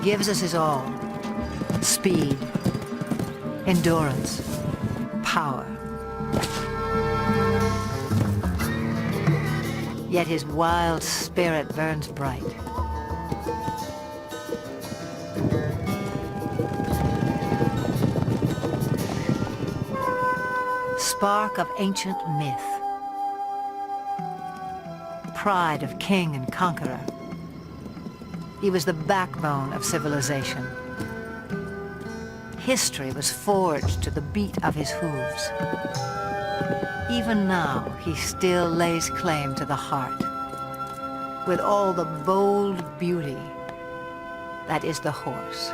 gives us his all. Speed, endurance, power. Yet his wild spirit burns bright. Spark of ancient myth. Pride of king and conqueror. He was the backbone of civilization. History was forged to the beat of his hooves. Even now, he still lays claim to the heart, with all the bold beauty that is the horse.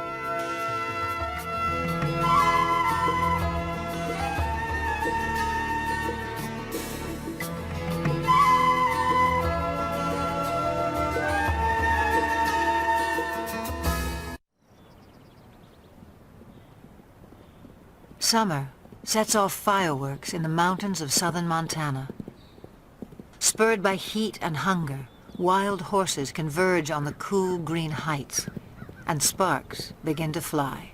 Summer sets off fireworks in the mountains of southern Montana. Spurred by heat and hunger, wild horses converge on the cool green heights, and sparks begin to fly.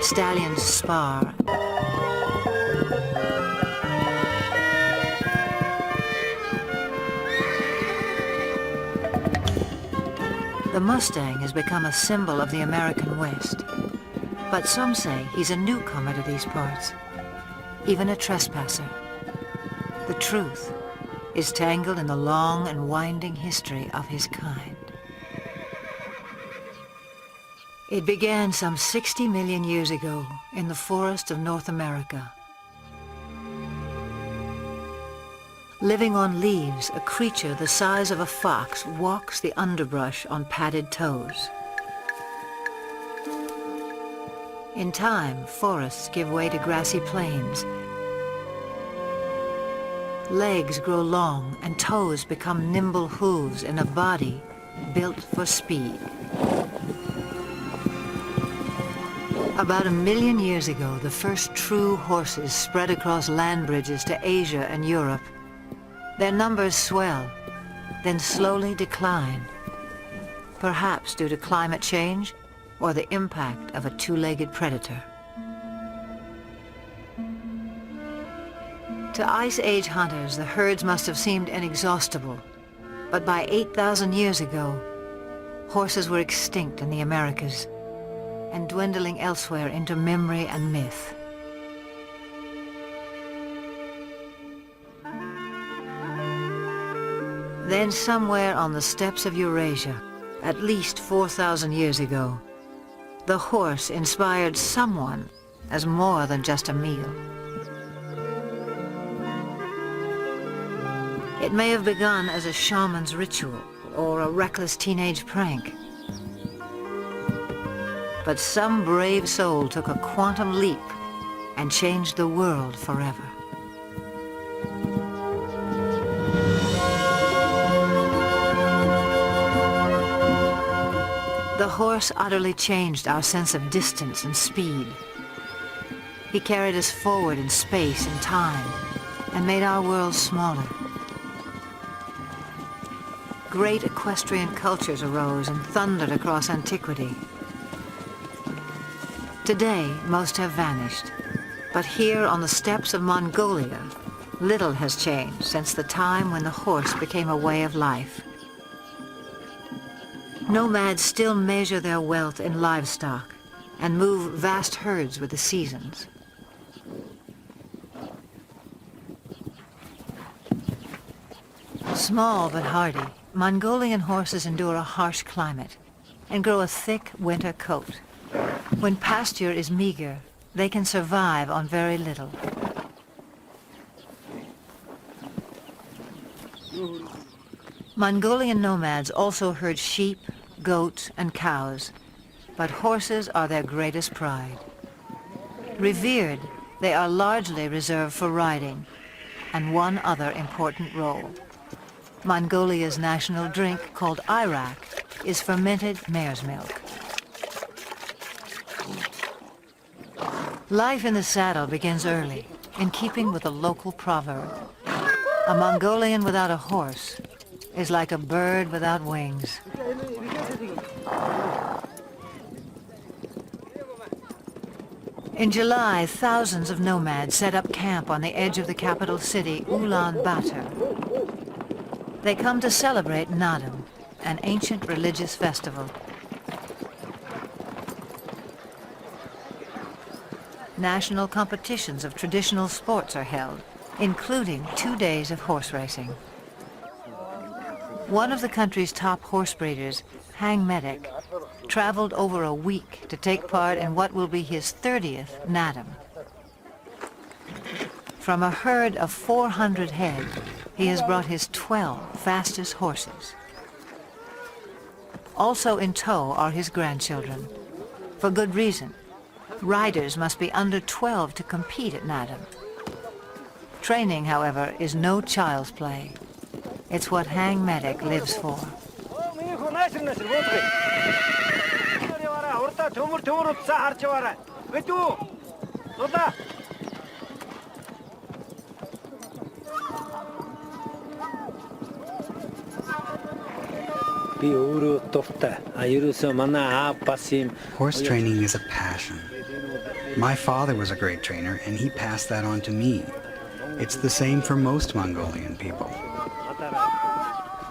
Stallions spar. The Mustang has become a symbol of the American West, but some say he's a newcomer to these parts, even a trespasser. The truth is tangled in the long and winding history of his kind. It began some 60 million years ago in the forests of North America. Living on leaves, a creature the size of a fox walks the underbrush on padded toes. In time, forests give way to grassy plains. Legs grow long and toes become nimble hooves in a body built for speed. About 1 million years ago, the first true horses spread across land bridges to Asia and Europe. Their numbers swell, then slowly decline, perhaps due to climate change or the impact of a two-legged predator. To Ice Age hunters, the herds must have seemed inexhaustible, but by 8,000 years ago, horses were extinct in the Americas and dwindling elsewhere into memory and myth. Then somewhere on the steppes of Eurasia, at least 4,000 years ago, the horse inspired someone as more than just a meal. It may have begun as a shaman's ritual or a reckless teenage prank. But some brave soul took a quantum leap and changed the world forever. The horse utterly changed our sense of distance and speed. He carried us forward in space and time and made our world smaller. Great equestrian cultures arose and thundered across antiquity. Today, most have vanished, but here on the steppes of Mongolia, little has changed since the time when the horse became a way of life. Nomads still measure their wealth in livestock and move vast herds with the seasons. Small but hardy, Mongolian horses endure a harsh climate and grow a thick winter coat. When pasture is meager, they can survive on very little. Mongolian nomads also herd sheep, goats, and cows, but horses are their greatest pride. Revered, they are largely reserved for riding, and one other important role. Mongolia's national drink, called Arak, is fermented mare's milk. Life in the saddle begins early, in keeping with a local proverb. A Mongolian without a horse is like a bird without wings. In July, thousands of nomads set up camp on the edge of the capital city, Ulaanbaatar. They come to celebrate Naadam, an ancient religious festival. National competitions of traditional sports are held, including 2 days of horse racing. One of the country's top horse breeders, Hang Medic, traveled over a week to take part in what will be his 30th Naadam. From a herd of 400 head, he has brought his 12 fastest horses. Also in tow are his grandchildren. For good reason. Riders must be under 12 to compete at Naadam. Training, however, is no child's play. It's what Hang Medic lives for. Horse training is a passion. My father was a great trainer, and he passed that on to me. It's the same for most Mongolian people.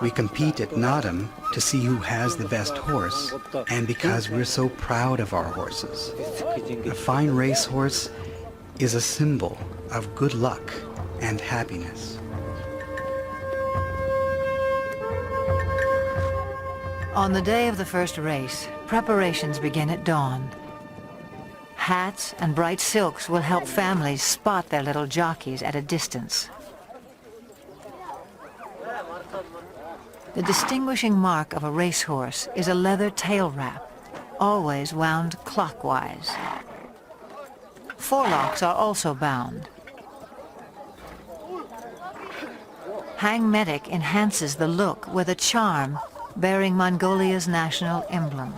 We compete at Naadam to see who has the best horse, and because we're so proud of our horses. A fine racehorse is a symbol of good luck and happiness. On the day of the first race, preparations begin at dawn. Hats and bright silks will help families spot their little jockeys at a distance. The distinguishing mark of a racehorse is a leather tail wrap, always wound clockwise. Forelocks are also bound. Hang Medic enhances the look with a charm bearing Mongolia's national emblem.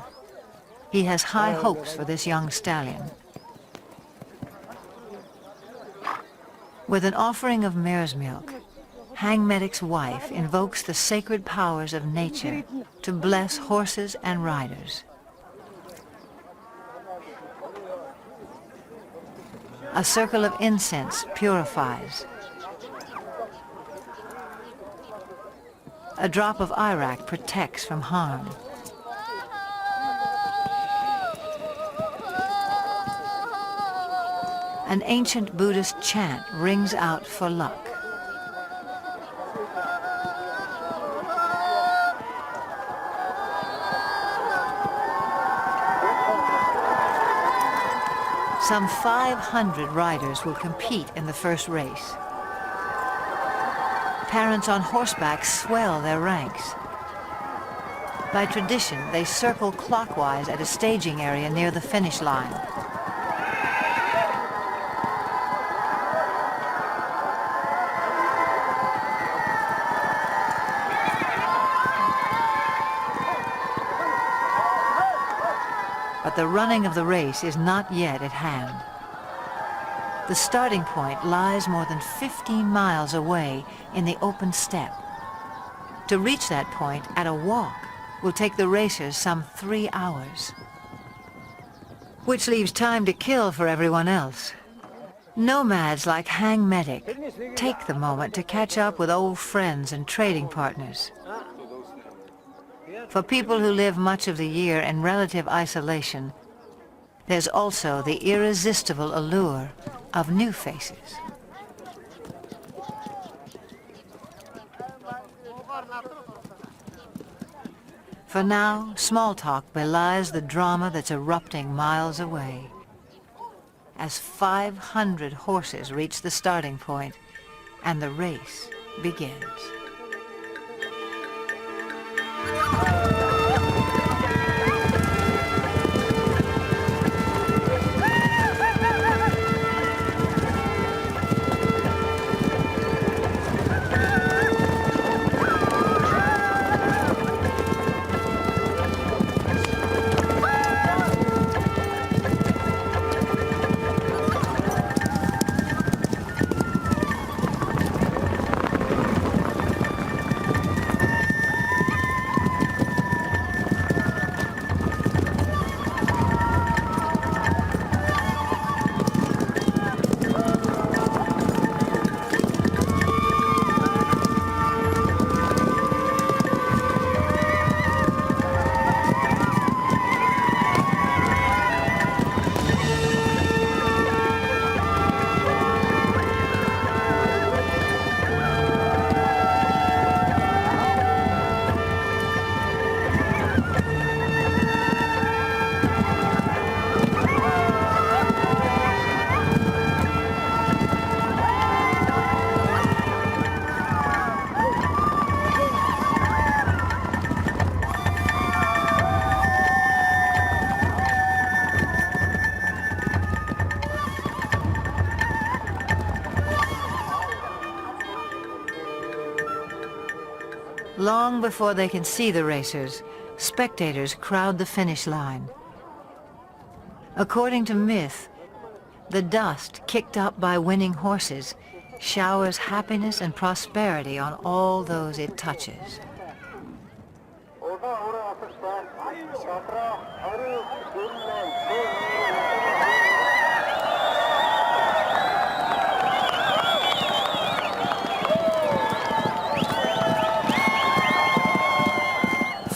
He has high hopes for this young stallion. With an offering of mare's milk, Hang Medic's wife invokes the sacred powers of nature to bless horses and riders. A circle of incense purifies. A drop of Arak protects from harm. An ancient Buddhist chant rings out for luck. Some 500 riders will compete in the first race. Parents on horseback swell their ranks. By tradition, they circle clockwise at a staging area near the finish line. But the running of the race is not yet at hand. The starting point lies more than 15 miles away in the open steppe. To reach that point at a walk will take the racers some 3 hours, which leaves time to kill for everyone else. Nomads like Hang Medic take the moment to catch up with old friends and trading partners. For people who live much of the year in relative isolation, there's also the irresistible allure of new faces. For now, small talk belies the drama that's erupting miles away. As 500 horses reach the starting point and the race begins. Long before they can see the racers, spectators crowd the finish line. According to myth, the dust kicked up by winning horses showers happiness and prosperity on all those it touches.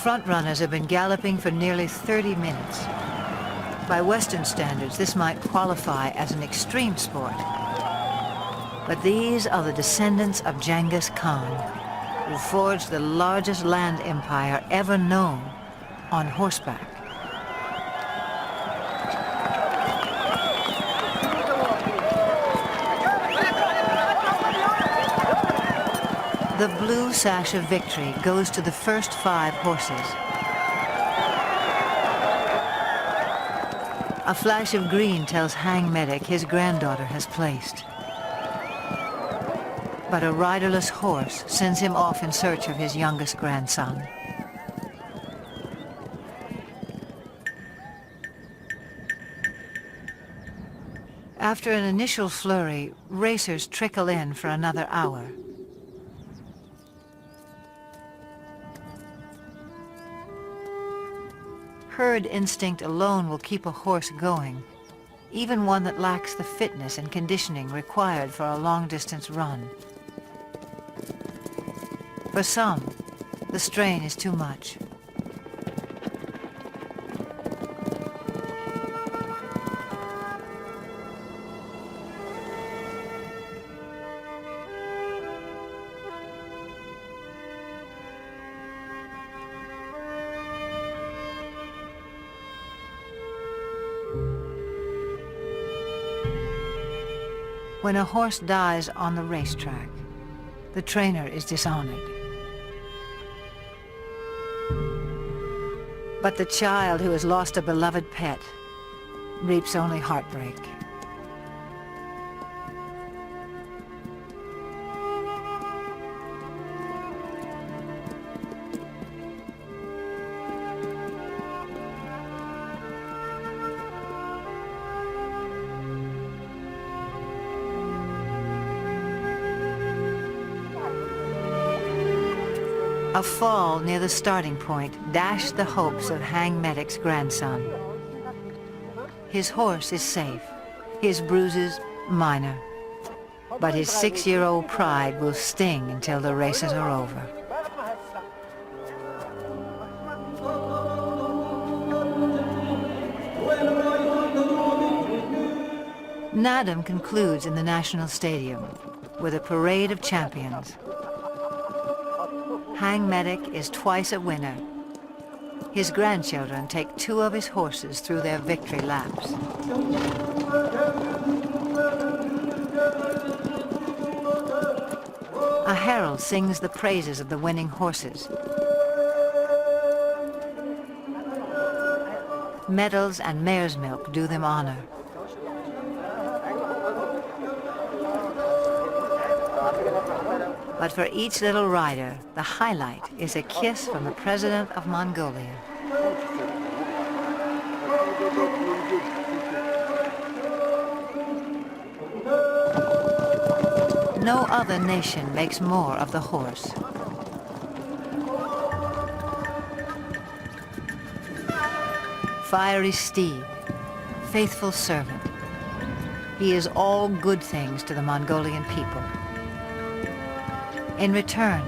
Frontrunners have been galloping for nearly 30 minutes. By Western standards, this might qualify as an extreme sport. But these are the descendants of Genghis Khan, who forged the largest land empire ever known on horseback. The blue sash of victory goes to the first 5 horses. A flash of green tells Hang Medic his granddaughter has placed. But a riderless horse sends him off in search of his youngest grandson. After an initial flurry, racers trickle in for another hour. Herd instinct alone will keep a horse going, even one that lacks the fitness and conditioning required for a long-distance run. For some, the strain is too much. When a horse dies on the racetrack, the trainer is dishonored. But the child who has lost a beloved pet reaps only heartbreak. A fall near the starting point dashed the hopes of Hang Medic's grandson. His horse is safe, his bruises minor, but his 6-year-old pride will sting until the races are over. Naadam concludes in the National Stadium with a parade of champions. Hang Medic is twice a winner. His grandchildren take 2 of his horses through their victory laps. A herald sings the praises of the winning horses. Medals and mare's milk do them honor. But for each little rider, the highlight is a kiss from the President of Mongolia. No other nation makes more of the horse. Fiery steed, faithful servant. He is all good things to the Mongolian people. In return,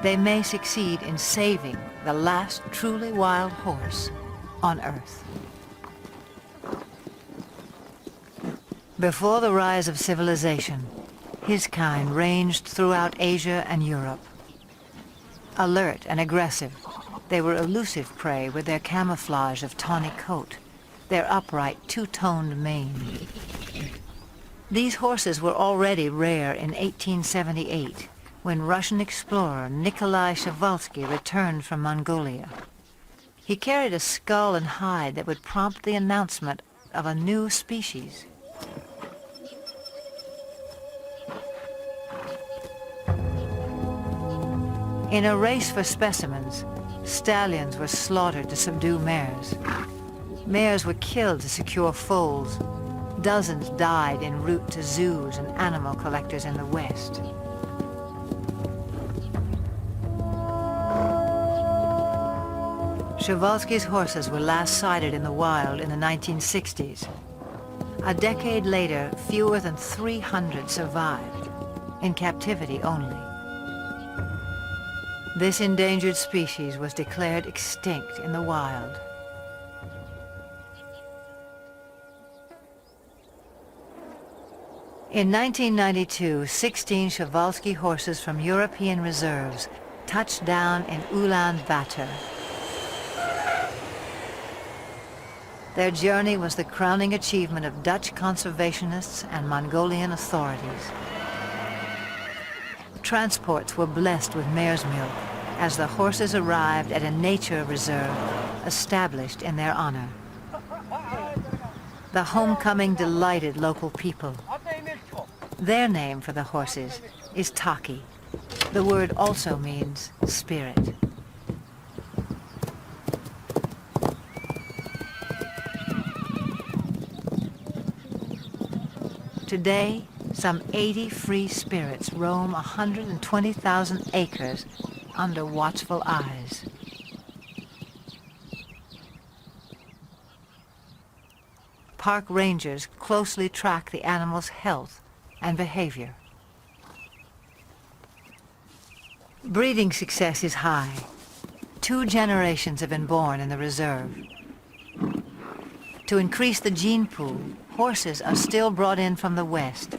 they may succeed in saving the last truly wild horse on Earth. Before the rise of civilization, his kind ranged throughout Asia and Europe. Alert and aggressive, they were elusive prey with their camouflage of tawny coat, their upright two-toned mane. These horses were already rare in 1878, when Russian explorer Nikolai Przewalski returned from Mongolia. He carried a skull and hide that would prompt the announcement of a new species. In a race for specimens, stallions were slaughtered to subdue mares. Mares were killed to secure foals. Dozens died en route to zoos and animal collectors in the West. Przewalski's horses were last sighted in the wild in the 1960s. A decade later, fewer than 300 survived, in captivity only. This endangered species was declared extinct in the wild. In 1992, 16 Przewalski horses from European reserves touched down in Ulaanbaatar. Their journey was the crowning achievement of Dutch conservationists and Mongolian authorities. Transports were blessed with mare's milk as the horses arrived at a nature reserve established in their honor. The homecoming delighted local people. Their name for the horses is Taki. The word also means spirit. Today, some 80 free spirits roam 120,000 acres under watchful eyes. Park rangers closely track the animals' health and behavior. Breeding success is high. 2 generations have been born in the reserve. To increase the gene pool, horses are still brought in from the West.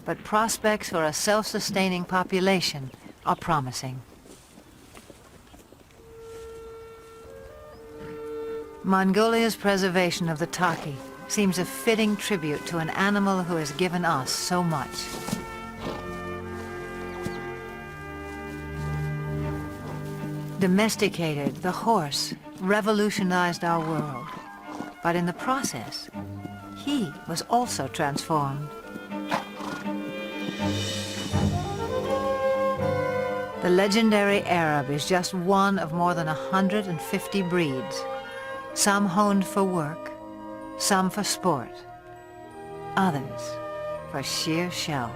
But prospects for a self-sustaining population are promising. Mongolia's preservation of the Taki seems a fitting tribute to an animal who has given us so much. Domesticated, the horse revolutionized our world, but in the process, he was also transformed. The legendary Arab is just one of more than 150 breeds, some honed for work, some for sport, others for sheer show.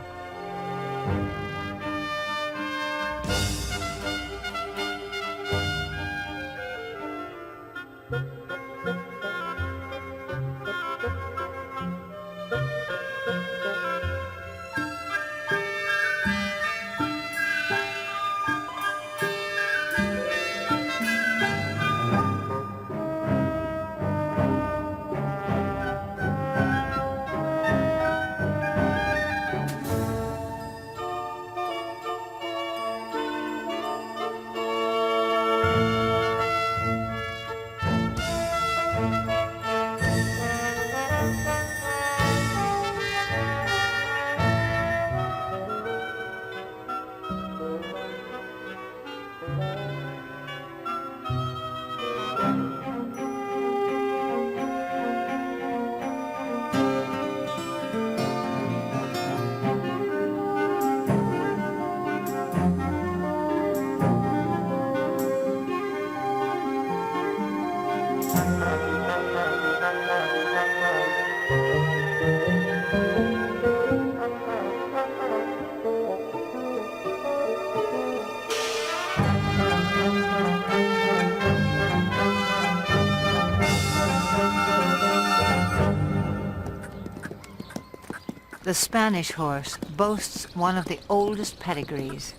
The Spanish horse boasts one of the oldest pedigrees.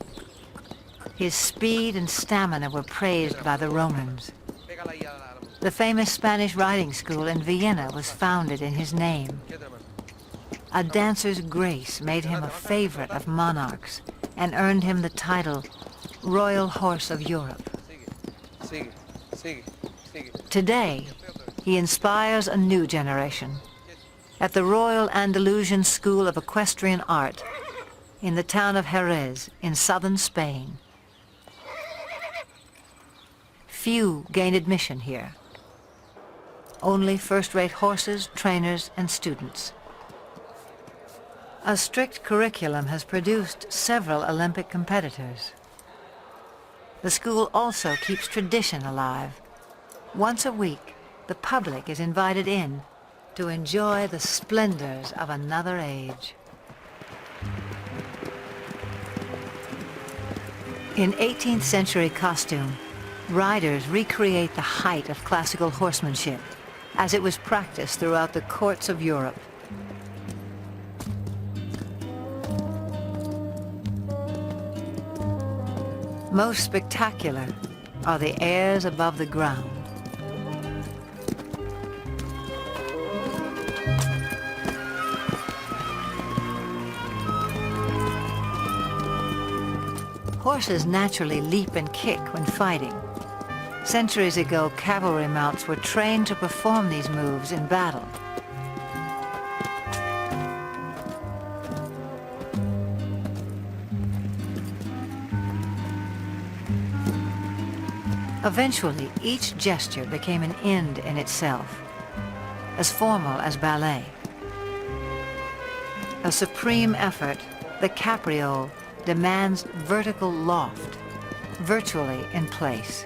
His speed and stamina were praised by the Romans. The famous Spanish riding school in Vienna was founded in his name. A dancer's grace made him a favorite of monarchs and earned him the title Royal Horse of Europe. Today, he inspires a new generation. At the Royal Andalusian School of Equestrian Art in the town of Jerez in southern Spain. Few gain admission here. Only first-rate horses, trainers, and students. A strict curriculum has produced several Olympic competitors. The school also keeps tradition alive. Once a week, the public is invited in to enjoy the splendors of another age. In 18th century costume, riders recreate the height of classical horsemanship as it was practiced throughout the courts of Europe. Most spectacular are the airs above the ground. Horses naturally leap and kick when fighting. Centuries ago, cavalry mounts were trained to perform these moves in battle. Eventually, each gesture became an end in itself, as formal as ballet. A supreme effort, the capriole demands vertical loft, virtually in place.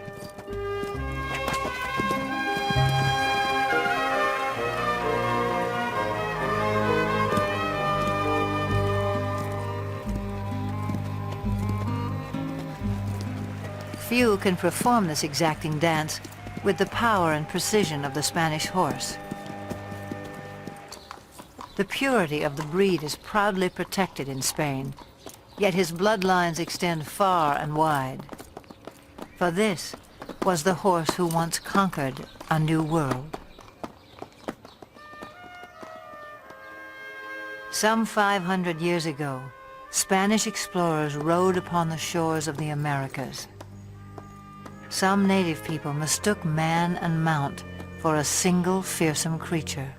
Few can perform this exacting dance with the power and precision of the Spanish horse. The purity of the breed is proudly protected in Spain, yet his bloodlines extend far and wide. For this was the horse who once conquered a new world. Some 500 years ago, Spanish explorers rode upon the shores of the Americas. Some native people mistook man and mount for a single fearsome creature.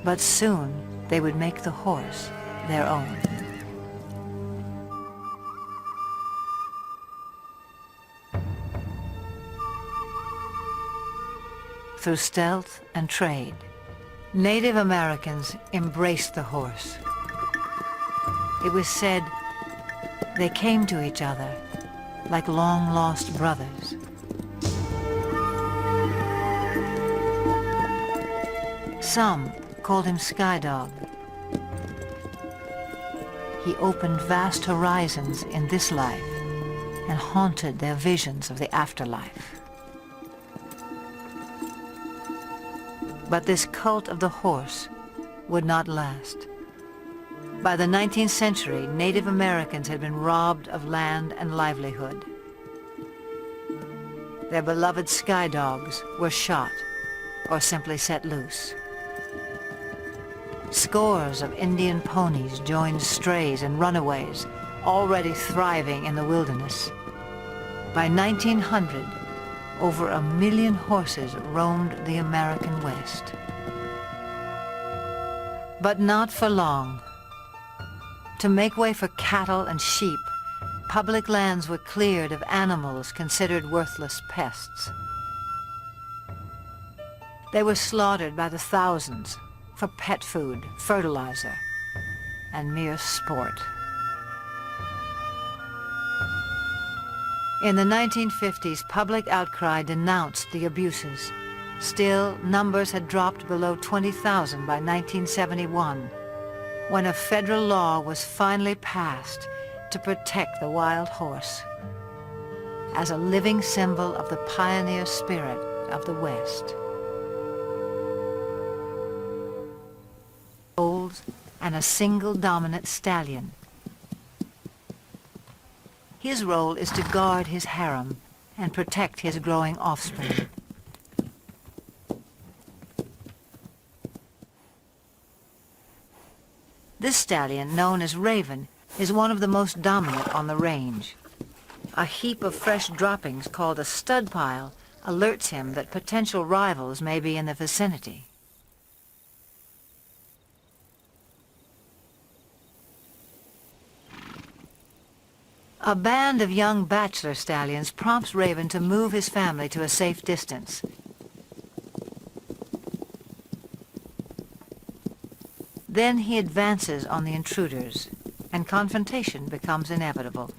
But soon they would make the horse their own. Through stealth and trade, Native Americans embraced the horse. It was said they came to each other like long-lost brothers. Some called him Skydog. He opened vast horizons in this life and haunted their visions of the afterlife. But this cult of the horse would not last. By the 19th century, Native Americans had been robbed of land and livelihood. Their beloved skydogs were shot or simply set loose. Scores of Indian ponies joined strays and runaways, already thriving in the wilderness. By 1900, over 1 million horses roamed the American West. But not for long. To make way for cattle and sheep, public lands were cleared of animals considered worthless pests. They were slaughtered by the thousands for pet food, fertilizer, and mere sport. In the 1950s, public outcry denounced the abuses. Still, numbers had dropped below 20,000 by 1971, when a federal law was finally passed to protect the wild horse as a living symbol of the pioneer spirit of the West. Foals and a single dominant stallion. His role is to guard his harem and protect his growing offspring. This stallion, known as Raven, is one of the most dominant on the range. A heap of fresh droppings called a stud pile alerts him that potential rivals may be in the vicinity. A band of young bachelor stallions prompts Raven to move his family to a safe distance. Then he advances on the intruders, and confrontation becomes inevitable.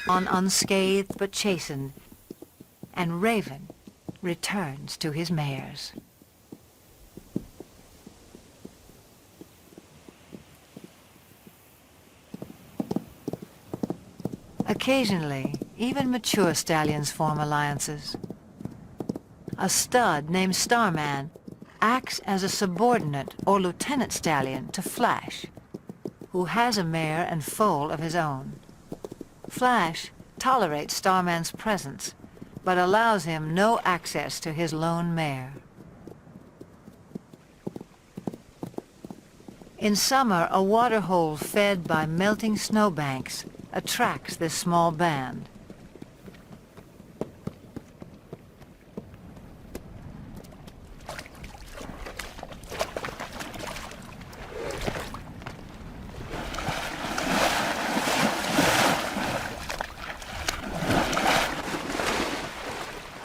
On unscathed but chastened, and Raven returns to his mares. Occasionally, even mature stallions form alliances. A stud named Starman acts as a subordinate or lieutenant stallion to Flash, who has a mare and foal of his own. Flash tolerates Starman's presence, but allows him no access to his lone mare. In summer, a waterhole fed by melting snowbanks attracts this small band.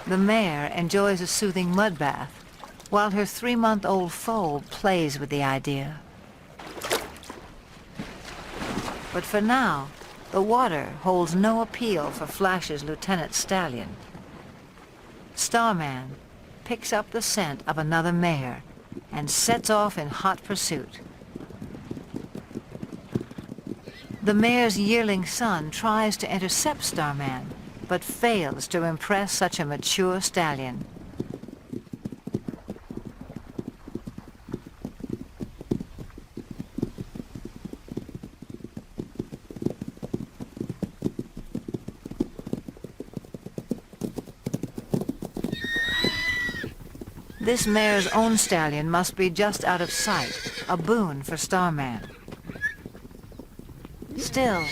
The mare enjoys a soothing mud bath, while her 3-month-old foal plays with the idea. But for now, the water holds no appeal for Flash's lieutenant stallion. Starman picks up the scent of another mare and sets off in hot pursuit. The mare's yearling son tries to intercept Starman, but fails to impress such a mature stallion. This mare's own stallion must be just out of sight, a boon for Starman. Still,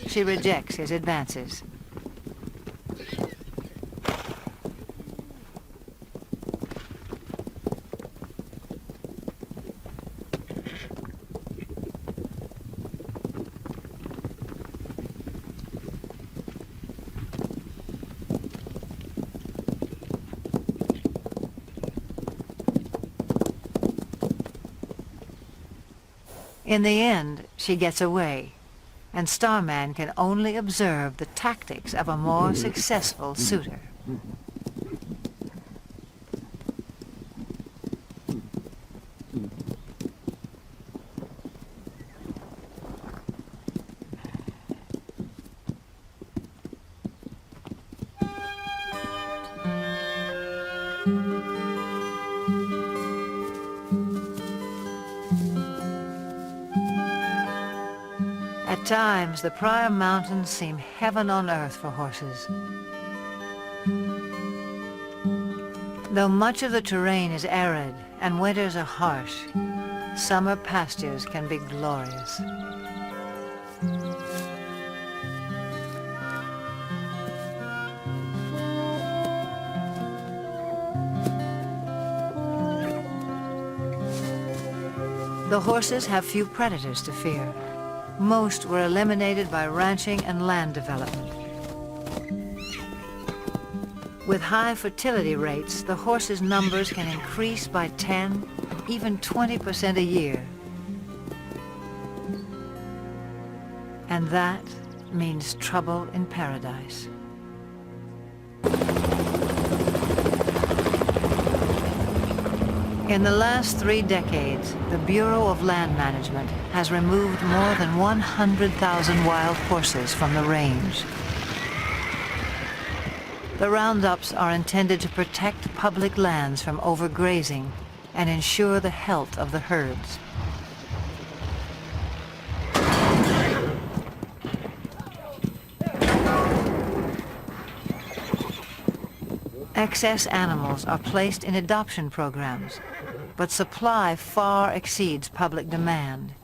she rejects his advances. In the end, she gets away, and Starman can only observe the tactics of a more successful suitor. At times, the Pryor Mountains seem heaven on earth for horses. Though much of the terrain is arid and winters are harsh, summer pastures can be glorious. The horses have few predators to fear. Most were eliminated by ranching and land development. With high fertility rates, the horses' numbers can increase by 10, even 20% a year. And that means trouble in paradise. In the last 3 decades, the Bureau of Land Management has removed more than 100,000 wild horses from the range. The roundups are intended to protect public lands from overgrazing and ensure the health of the herds. Excess animals are placed in adoption programs, but supply far exceeds public demand.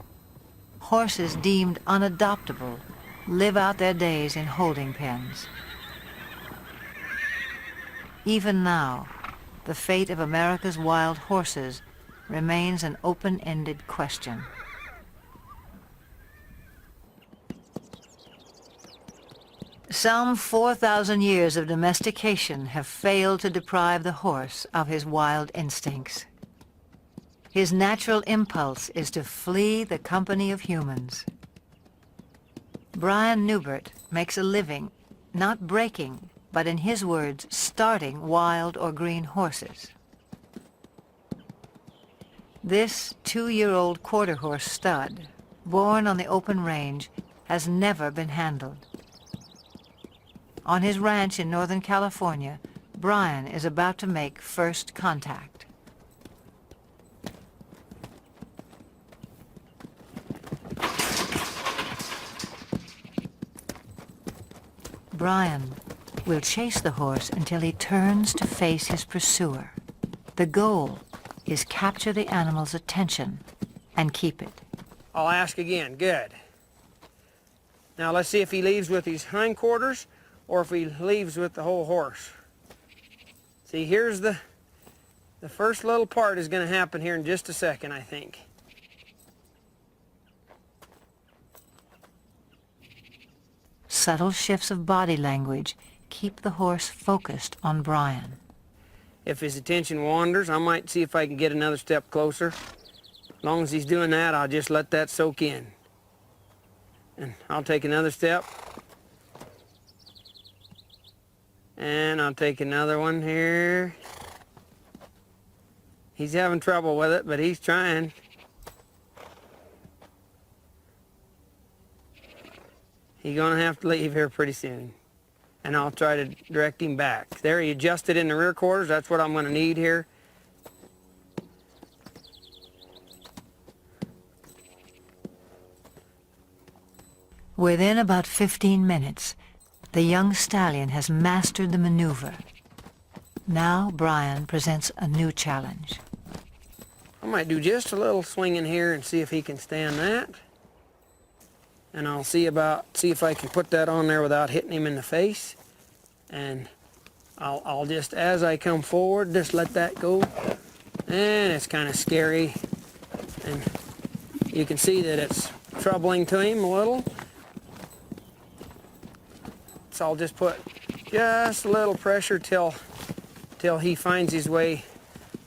Horses deemed unadoptable live out their days in holding pens. Even now, the fate of America's wild horses remains an open-ended question. Some 4,000 years of domestication have failed to deprive the horse of his wild instincts. His natural impulse is to flee the company of humans. Brian Newbert makes a living, not breaking, but in his words, starting wild or green horses. This 2-year-old quarter horse stud, born on the open range, has never been handled. On his ranch in Northern California, Brian is about to make first contact. Brian will chase the horse until he turns to face his pursuer. The goal is capture the animal's attention and keep it. I'll ask again. Good. Now let's see if he leaves with his hindquarters or if he leaves with the whole horse. See, here's the first little part is going to happen here in just a second, I think. Subtle shifts of body language keep the horse focused on Brian. If his attention wanders, I might see if I can get another step closer. As long as he's doing that, I'll just let that soak in. And I'll take another step. And I'll take another one here. He's having trouble with it, but he's trying. He's gonna have to leave here pretty soon. And I'll try to direct him back. There, he adjusted in the rear quarters. That's what I'm gonna need here. Within about 15 minutes, the young stallion has mastered the maneuver. Now Brian presents a new challenge. I might do just a little swinging here and see if he can stand that. And I'll see if I can put that on there without hitting him in the face. And I'll just, as I come forward, just let that go. And it's kind of scary. And you can see that it's troubling to him a little. So I'll just put just a little pressure till he finds his way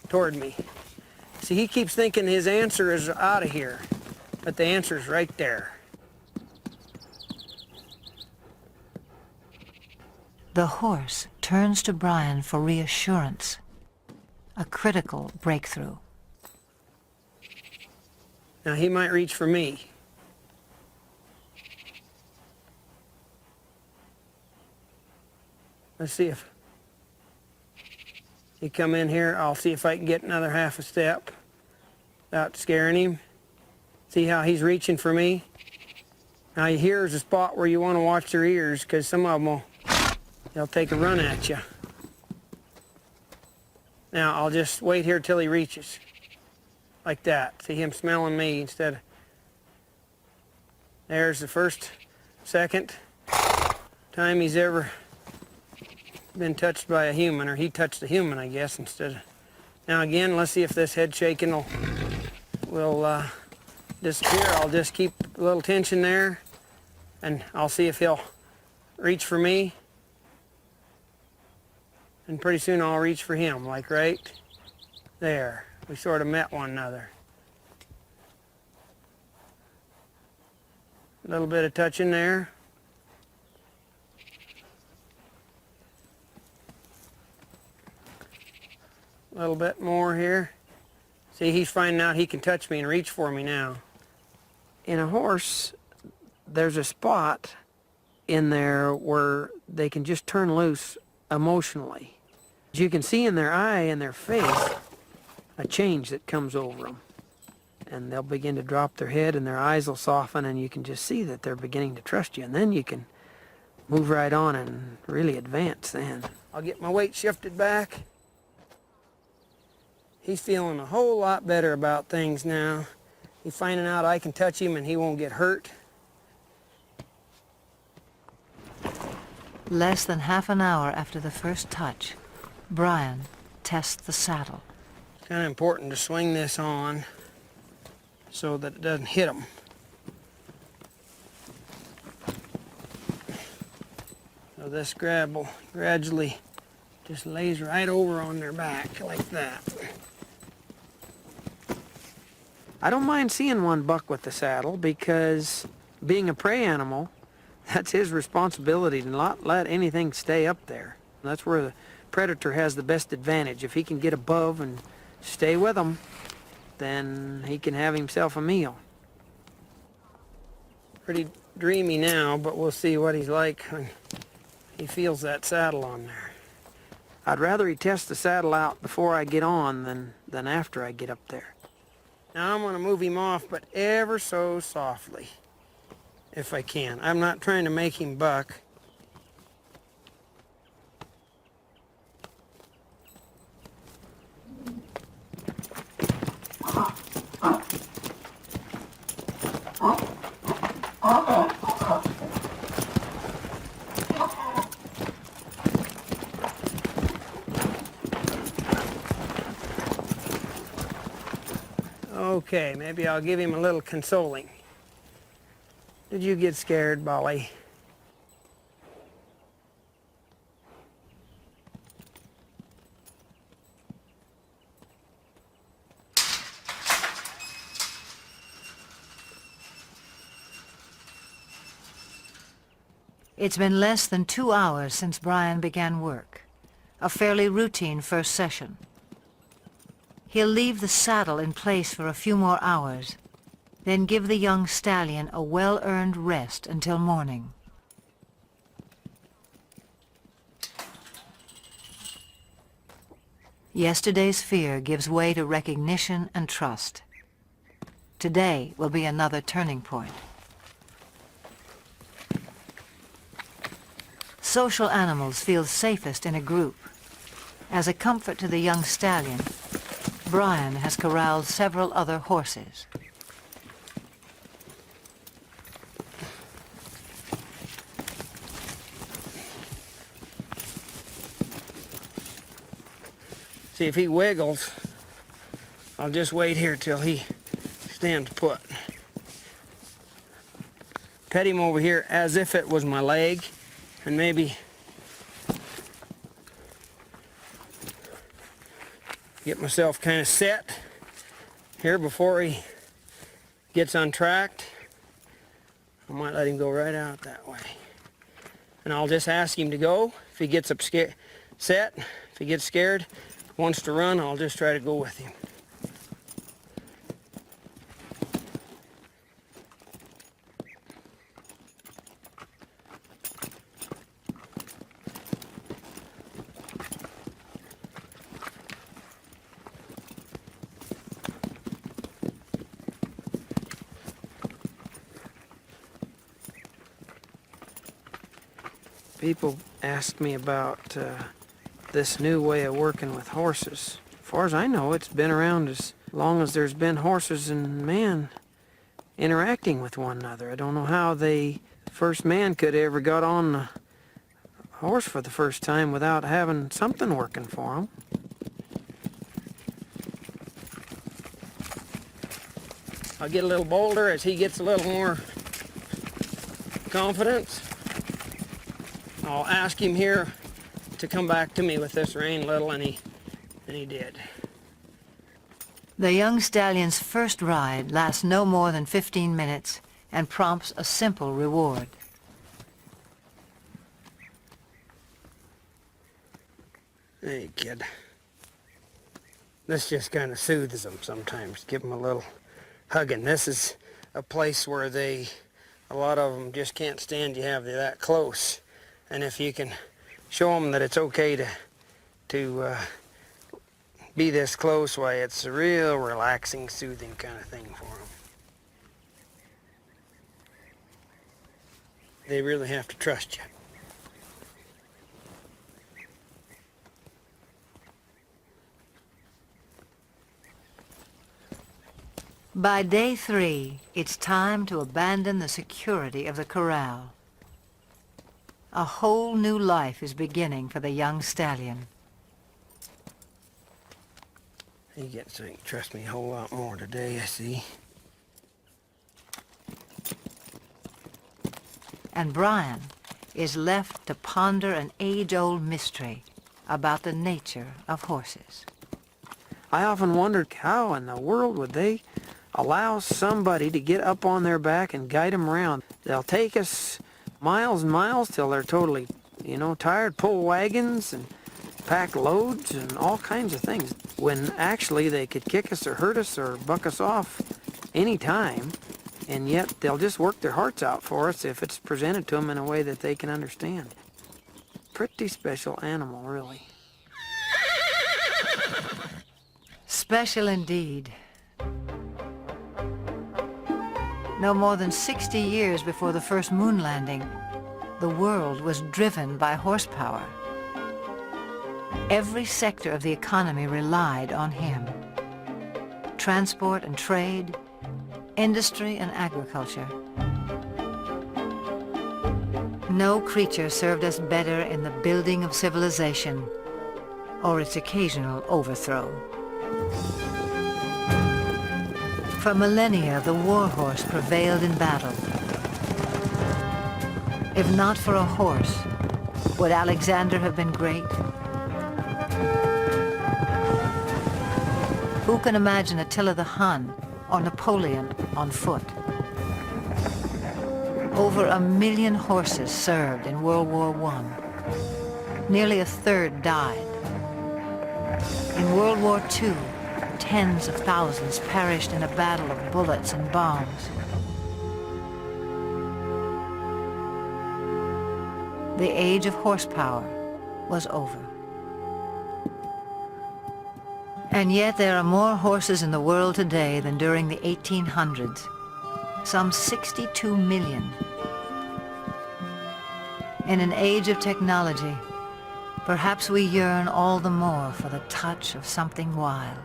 toward me. See, he keeps thinking his answer is out of here, but the answer's right there. The horse turns to Brian for reassurance, a critical breakthrough. Now he might reach for me. Let's see if he come in here. I'll see if I can get another half a step without scaring him. See how he's reaching for me? Now here's a spot where you want to watch their ears, because some of them they'll take a run at you. Now I'll just wait here till he reaches. Like that. See him smelling me instead of... There's the first, second time he's ever been touched by a human, or he touched a human, I guess, instead of... Now again, let's see if this head shaking will disappear. I'll just keep a little tension there, and I'll see if he'll reach for me. And pretty soon I'll reach for him, like right there. We sort of met one another. A little bit of touching there. A little bit more here. See, he's finding out he can touch me and reach for me now. In a horse, there's a spot in there where they can just turn loose emotionally. You can see in their eye and their face a change that comes over them. And they'll begin to drop their head and their eyes will soften, and you can just see that they're beginning to trust you. And then you can move right on and really advance then. I'll get my weight shifted back. He's feeling a whole lot better about things now. He's finding out I can touch him and he won't get hurt. Less than half an hour after the first touch, Brian tests the saddle. It's kind of important to swing this on so that it doesn't hit him. So this grab will gradually just lays right over on their back like that. I don't mind seeing one buck with the saddle because being a prey animal, that's his responsibility to not let anything stay up there. That's where the predator has the best advantage. If he can get above and stay with them, then he can have himself a meal. Pretty dreamy now, but we'll see what he's like when he feels that saddle on there. I'd rather he test the saddle out before I get on than after I get up there. Now I'm going to move him off, but ever so softly, if I can. I'm not trying to make him buck. Okay, maybe I'll give him a little consoling. Did you get scared, Bolly? It's been less than 2 hours since Brian began work. A fairly routine first session. He'll leave the saddle in place for a few more hours, then give the young stallion a well-earned rest until morning. Yesterday's fear gives way to recognition and trust. Today will be another turning point. Social animals feel safest in a group. As a comfort to the young stallion, Brian has corralled several other horses. See, if he wiggles, I'll just wait here till he stands put. Pet him over here as if it was my leg, and maybe get myself kind of set here before he gets untracked. I might let him go right out that way. And I'll just ask him to go. If he gets up set, if he gets scared, wants to run, I'll just try to go with him. People ask me about this new way of working with horses. As far as I know, it's been around as long as there's been horses and man interacting with one another. I don't know how the first man could ever got on a horse for the first time without having something working for him. I'll get a little bolder as he gets a little more confidence. I'll ask him here to come back to me with this rein little, and he did. The young stallion's first ride lasts no more than 15 minutes and prompts a simple reward. Hey, kid. This just kind of soothes them sometimes. Give them a little hugging. This is a place where a lot of them just can't stand you have you that close. And if you can show them that it's okay to be this close, why, it's a real relaxing, soothing kind of thing for them. They really have to trust you. By day 3, it's time to abandon the security of the corral. A whole new life is beginning for the young stallion. He gets to trust me a whole lot more today, I see. And Brian is left to ponder an age-old mystery about the nature of horses. I often wondered how in the world would they allow somebody to get up on their back and guide them around. They'll take us miles and miles till they're totally, tired, pull wagons and pack loads and all kinds of things, when actually they could kick us or hurt us or buck us off any time, and yet they'll just work their hearts out for us if it's presented to them in a way that they can understand. Pretty special animal, really. Special indeed. No more than 60 years before the first moon landing, the world was driven by horsepower. Every sector of the economy relied on him. Transport and trade, industry and agriculture. No creature served us better in the building of civilization or its occasional overthrow. For millennia, the war horse prevailed in battle. If not for a horse, would Alexander have been great? Who can imagine Attila the Hun or Napoleon on foot? Over 1 million horses served in World War I. Nearly a third died. In World War II, tens of thousands perished in a battle of bullets and bombs. The age of horsepower was over. And yet there are more horses in the world today than during the 1800s. Some 62 million. In an age of technology, perhaps we yearn all the more for the touch of something wild.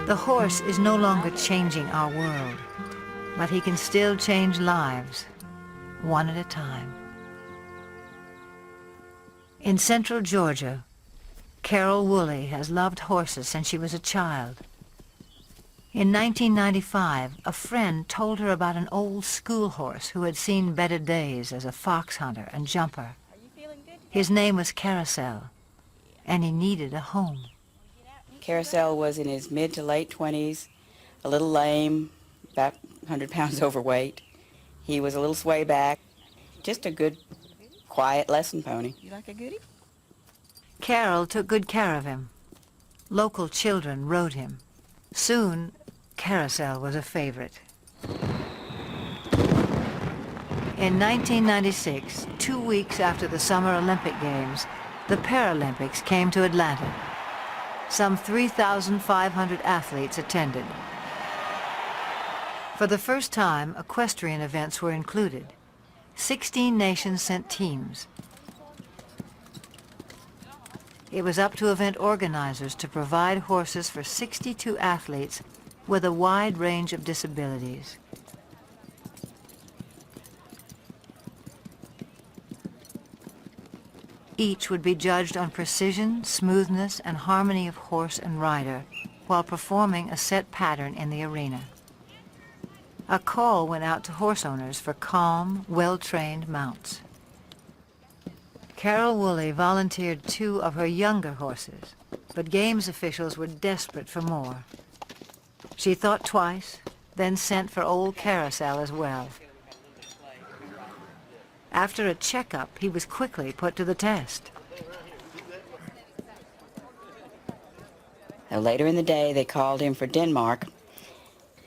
The horse is no longer changing our world, but he can still change lives, one at a time. In central Georgia, Carol Woolley has loved horses since she was a child. In 1995, a friend told her about an old school horse who had seen better days as a fox hunter and jumper. His name was Carousel, and he needed a home. Carousel was in his mid to late 20s, a little lame, about 100 pounds overweight. He was a little sway back, just a good, quiet lesson pony. You like a goodie? Carol took good care of him. Local children rode him. Soon, Carousel was a favorite. In 1996, 2 weeks after the Summer Olympic Games, the Paralympics came to Atlanta. Some 3,500 athletes attended. For the first time, equestrian events were included. 16 nations sent teams. It was up to event organizers to provide horses for 62 athletes with a wide range of disabilities. Each would be judged on precision, smoothness, and harmony of horse and rider while performing a set pattern in the arena. A call went out to horse owners for calm, well-trained mounts. Carol Woolley volunteered 2 of her younger horses, but games officials were desperate for more. She thought twice, then sent for old Carousel as well. After a checkup, he was quickly put to the test. Later in the day, they called him for Denmark,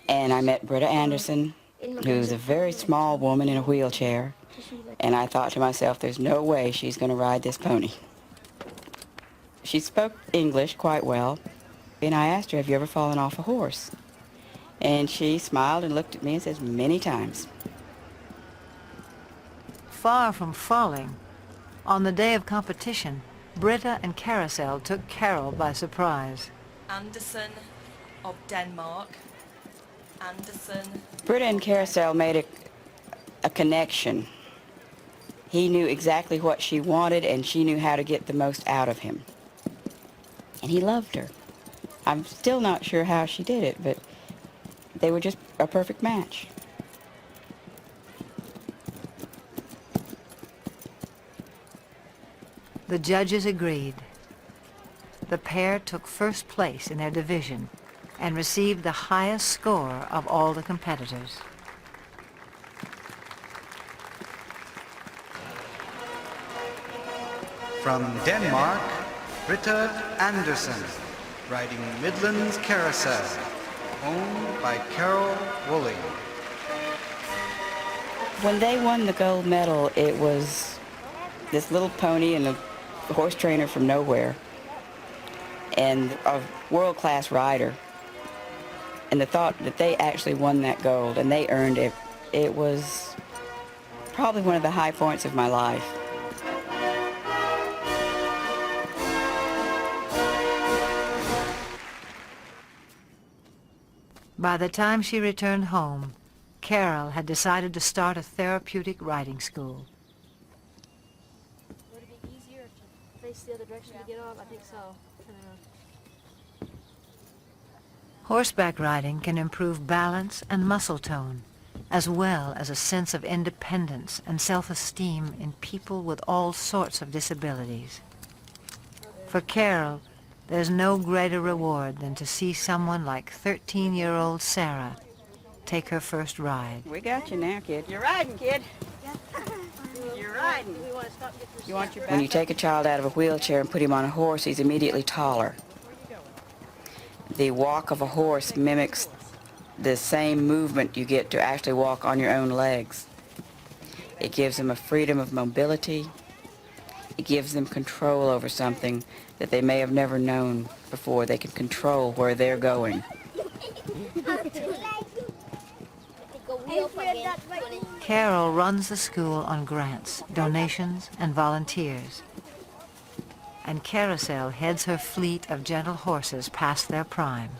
and I met Britta Anderson, who's a very small woman in a wheelchair, and I thought to myself, there's no way she's going to ride this pony. She spoke English quite well, and I asked her, have you ever fallen off a horse? And she smiled and looked at me and says, many times. Far from falling, on the day of competition, Britta and Carousel took Carol by surprise. Anderson of Denmark. Anderson. Britta and Carousel made a connection. He knew exactly what she wanted, and she knew how to get the most out of him. And he loved her. I'm still not sure how she did it, but they were just a perfect match. The judges agreed. The pair took first place in their division and received the highest score of all the competitors. From Denmark, Britta Andersen, riding Midlands Carousel, owned by Carol Woolley. When they won the gold medal, it was this little pony and a horse trainer from nowhere and a world-class rider. And the thought that they actually won that gold and they earned it, it was probably one of the high points of my life. By the time she returned home, Carol had decided to start a therapeutic riding school. Would it be easier to face the other direction to get off? I think so. I don't know. Horseback riding can improve balance and muscle tone, as well as a sense of independence and self-esteem in people with all sorts of disabilities. For Carol, there's no greater reward than to see someone like 13-year-old Sarah take her first ride. We got you now, kid. You're riding, kid. You're riding. We want to stop and get this. You want your When you take a child out of a wheelchair and put him on a horse, he's immediately taller. The walk of a horse mimics the same movement you get to actually walk on your own legs. It gives them a freedom of mobility. It gives them control over something that they may have never known before. They can control where they're going. Carol runs the school on grants, donations, and volunteers. And Carousel heads her fleet of gentle horses past their prime.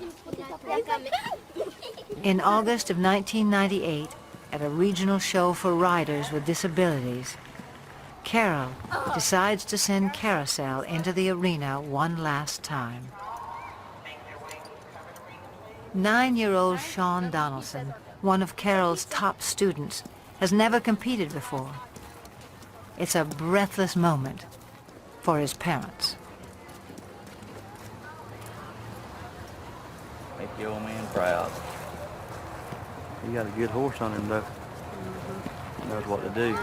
In August of 1998, at a regional show for riders with disabilities, Carol decides to send Carousel into the arena one last time. 9-year-old Sean Donaldson, one of Carol's top students, has never competed before. It's a breathless moment for his parents. Make the old man proud. He got a good horse on him, though. Knows what to do.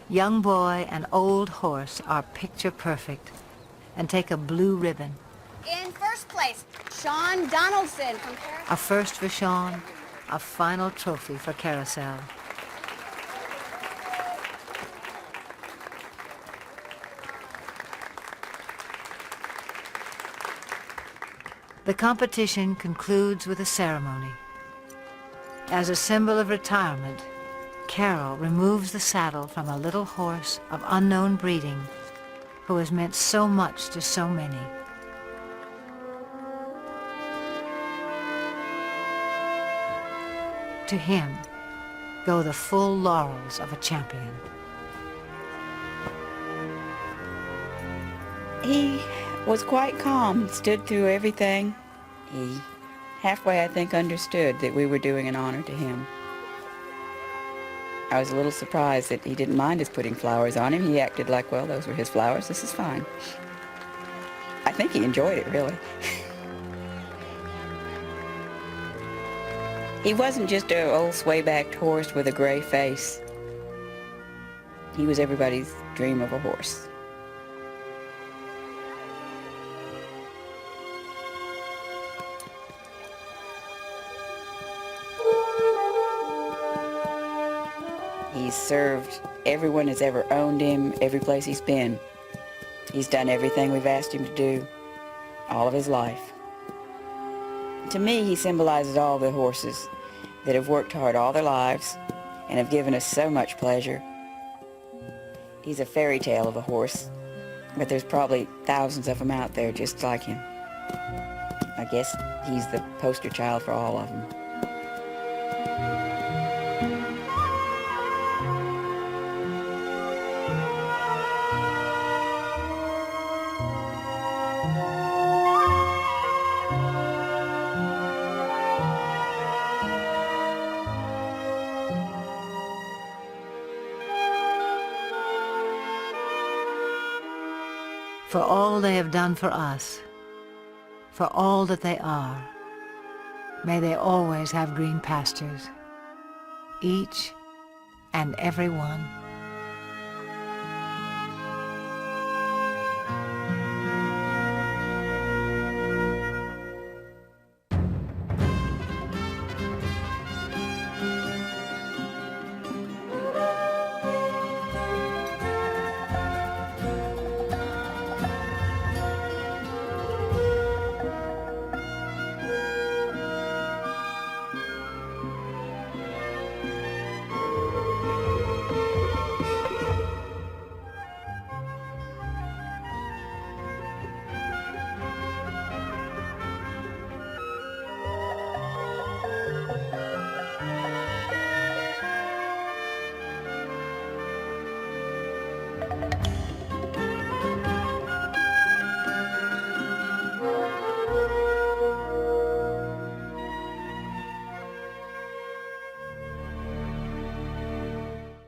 Young boy and old horse are picture perfect and take a blue ribbon. In first place, Sean Donaldson from Paris. A first for Sean, a final trophy for Carousel. The competition concludes with a ceremony. As a symbol of retirement, Carol removes the saddle from a little horse of unknown breeding who has meant so much to so many. To him go the full laurels of a champion. He was quite calm, stood through everything. He halfway, I think, understood that we were doing an honor to him. I was a little surprised that he didn't mind us putting flowers on him. He acted like, well, those were his flowers. This is fine. I think he enjoyed it, really. He wasn't just an old sway-backed horse with a gray face. He was everybody's dream of a horse. He's served everyone that's ever owned him, every place he's been. He's done everything we've asked him to do, all of his life. To me, he symbolizes all the horses that have worked hard all their lives and have given us so much pleasure. He's a fairy tale of a horse, but there's probably thousands of them out there just like him. I guess he's the poster child for all of them. for all they have done for us, for all that they are. May they always have green pastures, each and every one.